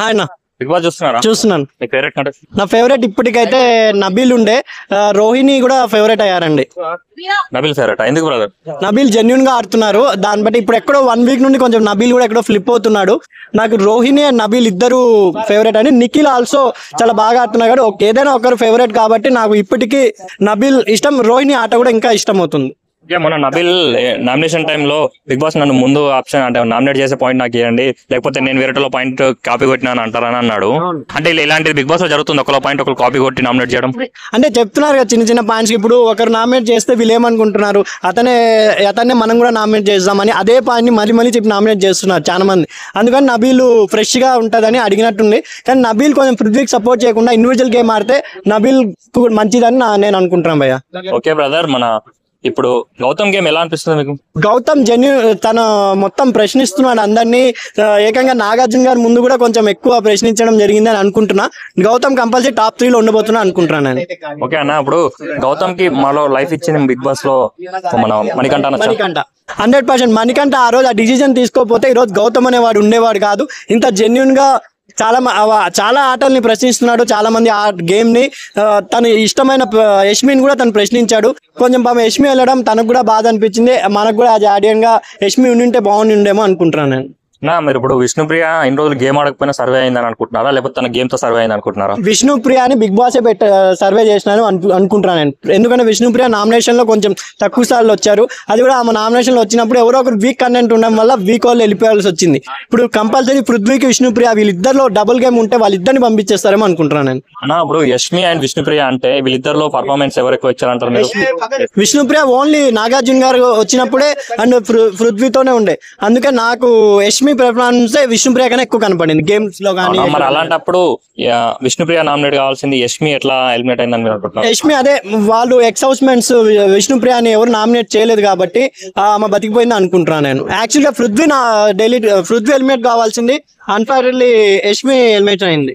ఆయన big boss చూస్తున్నారా? చూస్తున్నాను. మీ ఫేవరెట్ కంటెస్ట్? నా ఫేవరెట్ ఇప్పటికైతే నబీల్ ఉండే, రోహిణి కూడా ఫేవరెట్ అయ్యారండి. నబిల్ ఫేవరెట్ ఎందుకు బ్రదర్? నబీల్ జెన్యున్ గా ఆడుతున్నారు. దాన్ని బట్టి ఇప్పుడు ఎక్కడో 1 వీక్ నుండి కొంచెం నబీల్ కూడా ఎక్కడో ఫ్లిప్ అవుతున్నాడు. నాకు రోహిణి అండ్ నబీల్ ఇద్దరు ఫేవరెట్ అని. నిఖిల్ ఆల్సో చాలా బాగా ఆడుతున్నాడు. ఏదైనా ఒకరు ఫేవరెట్ కాబట్టి నాకు ఇప్పటికీ నబీల్ ఇష్టం. రోహిణి ఆట కూడా ఇంకా ఇష్టం అవుతుంది. మొన్న నబిల్ నామినేషన్ టైంలో బిగ్ బాస్ నన్ను ముందు ఆప్షన్ అంటే నామినేట్ చేసే పాయింట్ నాకు ఇవ్వండి, లేకపోతే నేను వేరేలో పాయింట్ కాపీ కొట్టినాను అంటారని అన్నాడు. అంటే ఇలాంటిది బిగ్ బాస్ లో జరుగుతుంది, ఒకళ్ళ పాయింట్ ఒకరు కాపీ కొట్టి నామినేట్ చేయడం. అంటే చెప్తున్నారు కదా చిన్న చిన్న పాయింట్స్. ఇప్పుడు ఒకరు నామినేట్ చేస్తే వీళ్ళు ఏమనుకుంటున్నారు, అతన్నే మనం కూడా నామినేట్ చేద్దామని అదే పాయింట్ ని మళ్ళీ చెప్పి నామినేట్ చేస్తున్నారు చాలా మంది. అందుకని నబీల్ ఫ్రెష్ గా ఉంటదని అడిగినట్టుంది. కానీ నబీల్ కొంచెం పృథ్వీకి సపోర్ట్ చేయకుండా ఇండివిజువల్ గేమ్ ఆడితే నబీల్ మంచిదని నేను అనుకుంటున్నాను భయ్య. ఓకే బ్రదర్, మన ఇప్పుడు గౌతమ్ గేమ్ ఎలా అనిపిస్తుంది మీకు? గౌతమ్ తను మొత్తం ప్రశ్నిస్తున్నాడు అందరినీ. ఏకంగా నాగార్జున గారి ముందు కూడా కొంచెం ఎక్కువ ప్రశ్నించడం జరిగింది అని అనుకుంటున్నా. గౌతమ్ కంపల్సరీ టాప్ 3 లో ఉండబోతున్నా అనుకుంటున్నాను నేను. ఓకే అన్న, ఇప్పుడు గౌతమ్ కి మాలో లైఫ్ ఇచ్చింది బిగ్ బాస్ లో మన మణికంఠ 100%. మణికంఠ ఆ రోజు ఆ డిసిజన్ తీసుకోకపోతే ఈ రోజు గౌతమ్ అనేవాడు ఉండేవాడు కాదు. ఇంత జెన్యున్ గా చాలా ఆటల్ని ప్రశ్నిస్తున్నాడు. చాలా మంది ఆ గేమ్ ని తన ఇష్టమైన యష్మిని కూడా తను ప్రశ్నించాడు. కొంచెం పాపం యష్మి వెళ్ళడం తనకు కూడా బాధ అనిపించింది. మనకు కూడా అది ఆడియన్ గా యష్మి ఉండింటే బాగుండేమో అనుకుంటున్నాను నేను. మీరు ఇప్పుడు విష్ణుప్రియ ఇన్ని రోజులు గేమ్ ఆడకపోయినా సర్వే అయిందని అనుకుంటున్నారా, లేకపోతే తన గేమ్ తో సర్వే అయింది అనుకుంటున్నారా? విష్ణుప్రియ అని బిగ్ బాస్ సర్వే చేసినాను అనుకుంటున్నాను నేను. ఎందుకంటే విష్ణుప్రియ నామినేషన్ లో కొంచెం తక్కువ సార్లు వచ్చారు. అది కూడా ఆమె నామినేషన్ లో వచ్చినప్పుడు ఎవరో ఒకరు వీక్ కంటెంట్ ఉండడం వల్ల వీక్ వాళ్ళు వెళ్ళిపోవాల్సి వచ్చింది. ఇప్పుడు కంపల్సరీ పృథ్వీకి విష్ణుప్రియ వీళ్ళిద్దరిలో డబుల్ గేమ్ ఉంటే వాళ్ళిద్దరిని పంపించేస్తారేమో అనుకుంటున్నాను నేను. ఇప్పుడు యష్మి అండ్ విష్ణుప్రియ అంటే వీళ్ళిద్దరిలో పర్ఫార్మెన్స్ ఎవరు ఎక్కువ ఇచ్చారంటారు మీరు? విష్ణుప్రియ ఓన్లీ నాగార్జున గారు వచ్చినప్పుడే అండ్ పృథ్వీతోనే ఉండే. అందుకే నాకు యష్మి ప్రిఫరెన్స్ విష్ణుప్రియ కన్నా ఎక్కువ కనపడింది గేమ్స్ లో కానీ. మరి అలాంటప్పుడు విష్ణుప్రియ నామినేట్ కావాల్సింది, యష్మి ఎట్లా ఎలిమినేట్ అయిందని మీరు అనుకుంటున్నారు? యష్మి అదే వాళ్ళు ఎక్స్ హౌస్ మెంట్స్ విష్ణుప్రియని ఎవరు నామినేట్ చేయలేదు కాబట్టి ఆమె బతికిపోయింది అనుకుంటున్నాను నేను. యాక్చువల్ గా పృథ్వీ ఎలిమినేట్ కావాల్సింది. అన్ఫైర్లీ యష్మి ఎలిమినేట్ అయింది.